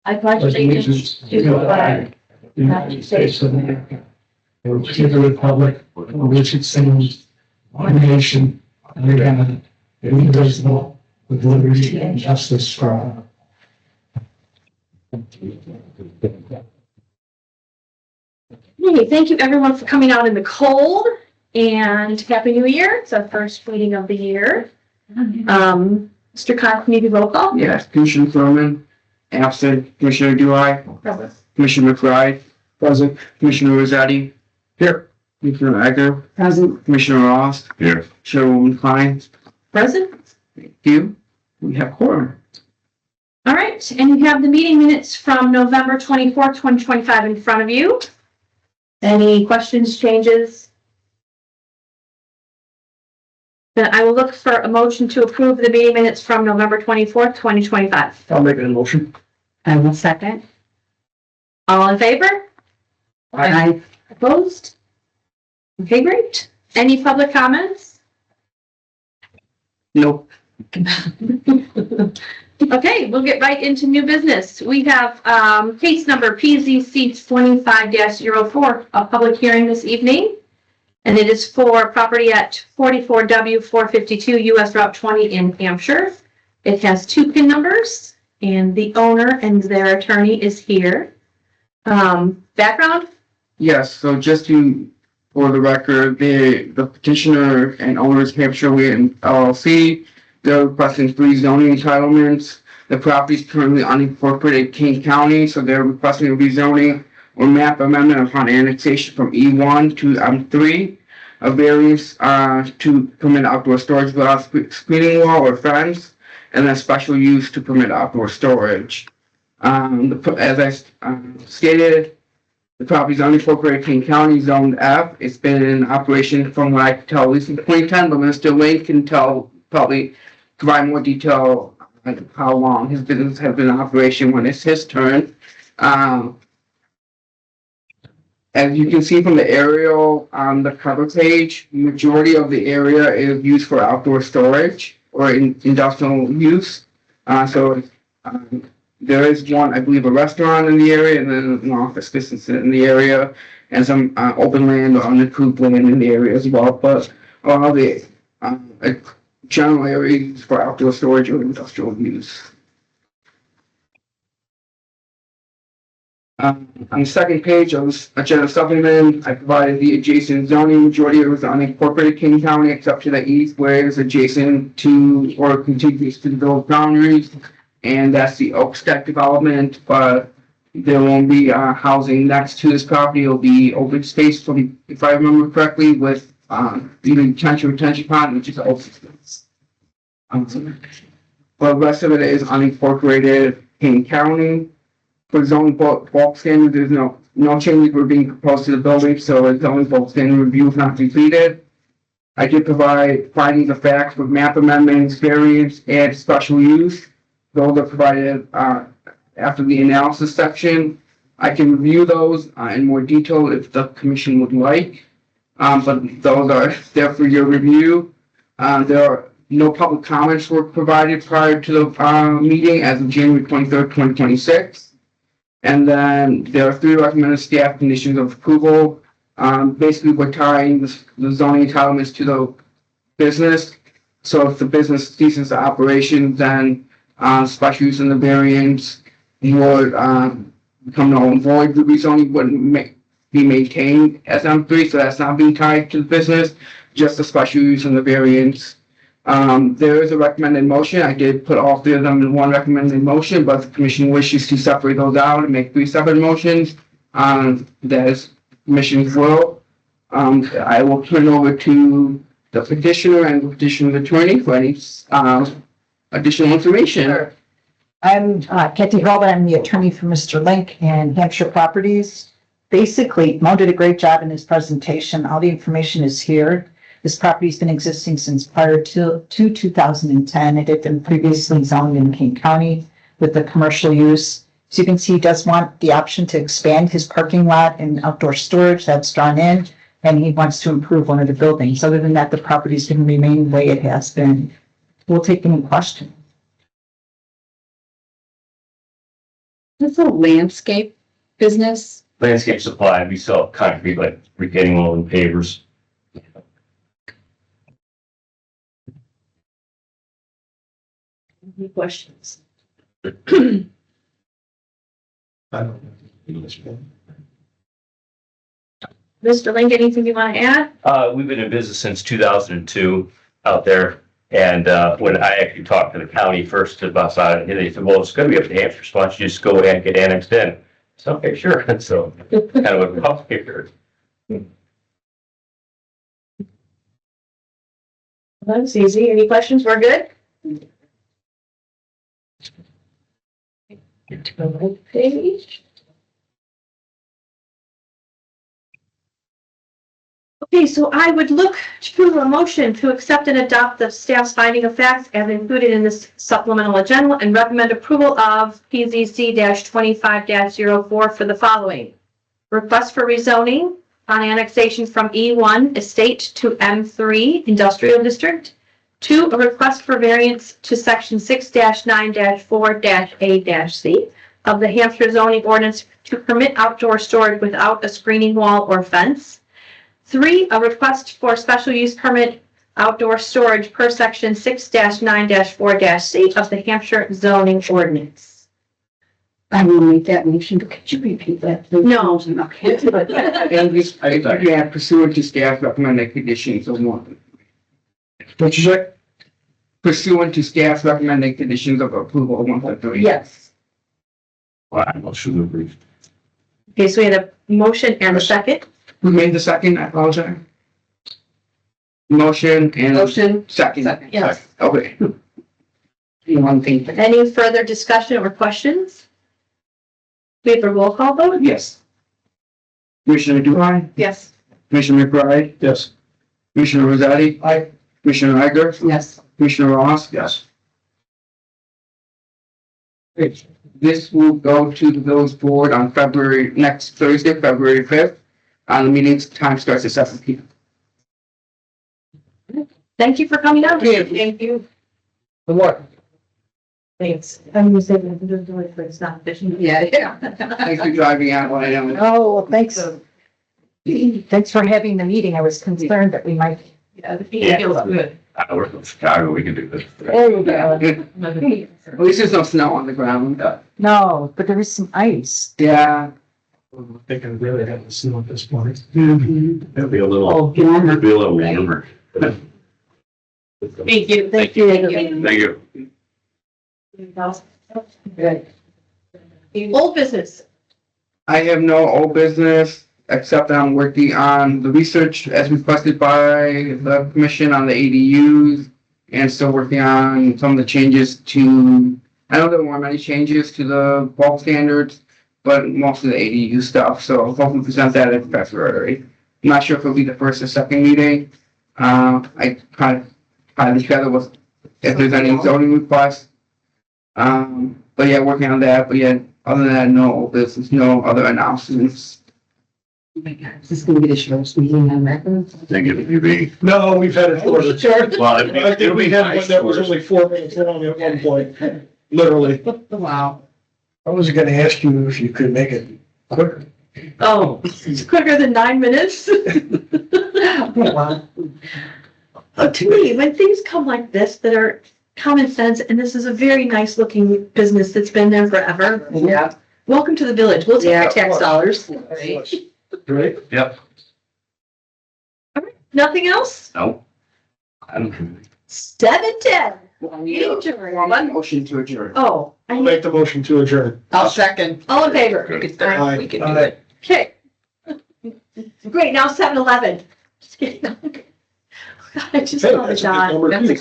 I pledge allegiance to the flag of the United States of America, and to the republic for which it stands, one nation, under God, indivisible, with liberty and justice for all. Hey, thank you everyone for coming out in the cold, and Happy New Year. It's our first meeting of the year. Mr. Cox, maybe roll call? Yes, Commissioner Thurman, absent. Commissioner Dulai, Present. Commissioner McBride, present. Commissioner Rossetti, here. Commissioner Egger, present. Commissioner Ross, here. Chairwoman Klein, Present. thank you. We have quorum. All right, and you have the meeting minutes from November 24th, 2025 in front of you. Any questions, changes? Then I will look for a motion to approve the meeting minutes from November 24th, 2025. I'll make a motion. I will second. All in favor? Aye. Opposed? Okay, great. Any public comments? Nope. Okay, we'll get right into new business. We have case number PZC 25-04, a public hearing this evening. And it is for property at 44W 452 US Route 20 in Hampshire. It has 2 PIN numbers, and the owner and their attorney is here. Background? Yes, so just for the record, the petitioner and owners Hampshire LLC, they're requesting 3 zoning entitlements. The property is currently unincorporated King County, so they're requesting a rezoning or map amendment upon annexation from E1 to M3, a variance to permit outdoor storage without screening wall or fence, and then special use to permit outdoor storage. As I stated, the property is unincorporated King County, zoned F. It's been in operation from what I can tell, at least in 2010, but Mr. Lane can probably provide more detail on how long his business has been in operation when it's his turn. As you can see from the aerial on the cover page, the majority of the area is used for outdoor storage or industrial use. There is one, I believe, a restaurant in the area, and then an office business in the area, and some open land or unimproved land in the area as well. But all the general areas for outdoor storage or industrial use. On the second page of this agenda supplement, I provided the adjacent zoning. Majority of it was unincorporated King County, except to the east, where it's adjacent to or contiguous to the village boundaries, and that's the Oak Stack development. But there won't be housing next to this property. It'll be open space, if I remember correctly, with the retention pond, which is open space. But the rest of it is unincorporated King County. For zoning bulk standard, there's no changes were being proposed to the building, so the zoning bulk standard review is not completed. I did provide findings of facts with map amendments, variance, and special use. Those are provided after the analysis section. I can review those in more detail if the commission would like, but those are there for your review. There are no public comments were provided prior to the meeting as of January 23rd, 2026. And then there are 3 recommended staff conditions of approval. Basically, we're tying the zoning entitlements to the business. So if the business ceases the operation, then special use and the variance would become null and void. The rezoning wouldn't be maintained as M3, so that's not being tied to the business, just the special use and the variance. There is a recommended motion. I did put all 3 of them in one recommended motion, but the commission wishes to separate those out and make 3 separate motions. That is commission's will. I will turn over to the petitioner and the petitioner's attorney for any additional information. Sure. I'm Kathy Hurlbut. I'm the attorney for Mr. Link and Hampshire Properties. Basically, Mo did a great job in his presentation. All the information is here. This property's been existing since prior to 2010. It had been previously zoned in King County with the commercial use. As you can see, he does want the option to expand his parking lot and outdoor storage. That's drawn in, and he wants to improve one of the buildings. Other than that, the property's going to remain the way it has been. We'll take any questions. It's a landscape business. Landscape supply, we sell concrete like retaining wall and pavers. Any questions? I don't know. Mr. Link, anything you want to add? We've been in business since 2002 out there. And, when I actually talked to the county first about it, they said, well, it's gonna be up to Hampshire, so why don't you just go ahead and get annexed in? So, okay, sure. So, kind of a tough here. That's easy. Any questions? We're good? Page. Okay, so I would look to a motion to accept and adopt the staff's finding of facts as included in this supplemental agenda and recommend approval of PZC 25-04 for the following. Request for rezoning on annexation from E1 estate to M3 industrial district. 2, a request for variance to section 6-9-4-A-C of the Hampshire zoning ordinance to permit outdoor storage without a screening wall or fence. 3, a request for special use permit outdoor storage per section 6-9-4-C of the Hampshire zoning ordinance. I will make that motion, but could you repeat that? please? No. Okay. And just, yeah, pursuant to staff recommended conditions of one. What'd you say? Pursuant to staff recommended conditions of approval of 1.3. Yes. Well, I motion to approve. Okay, so we had a motion and a second. Who made the second? I apologize. Motion and Motion. second. Yes. Okay. One thing. Any further discussion or questions? We have a roll call vote? Yes. Commissioner Duhai, Yes. Commissioner McBride, Yes. Commissioner Rosati, Aye. Commissioner Egger, Yes. Commissioner Ross. Yes. Great. This will go to the village board on next Thursday, February 5th. The meeting time starts at 7 p.m. Thank you for coming out. Thank you. Good luck. Thanks. I'm gonna say that it's not efficient. Yeah. Thanks for driving out when I know. Oh, well, thanks. Thanks for having the meeting. I was concerned that we might. Yeah, the feeling feels good. I work in Chicago, we can do this. There you go. At least there's no snow on the ground. No, but there is some ice. Yeah. They can really have the snow at this point. It'll be a little, Oh, can I? it'll be a little warmer. Thank you. Thank you. Thank you. Good. Old business. I have no old business, except that I'm working on the research as requested by the commission on the ADUs, and still working on some of the changes to, I know there weren't many changes to the bulk standards, but most of the ADU stuff, so I'll hopefully present that in February. I'm not sure if it'll be the first or second meeting. I kind of together with if there's any zoning requests. But yeah, working on that, but yeah, other than that, no, there's no other announcements. Oh my God, is this gonna be the shortest meeting on record? Thank you, you. No, we've had it shorter. Well, I think we had one that was only 4 minutes long at one point, literally. Wow. I was gonna ask you if you could make it quicker. Oh, it's quicker than 9 minutes. Wow. To me, when things come like this that are common sense, and this is a very nice looking business that's been there forever. Yeah. Welcome to the village. We'll take Yeah, your tax dollars. Right? Yep. Nothing else? No. I don't. 7:10. Well, motion to adjourn. Oh, I'll make the motion to adjourn. I'll second. all in favor? We can Aye. do it. Okay. Great, now 7:11. Just kidding. God, I just Hey, love it, that's a good John. number, That's a too.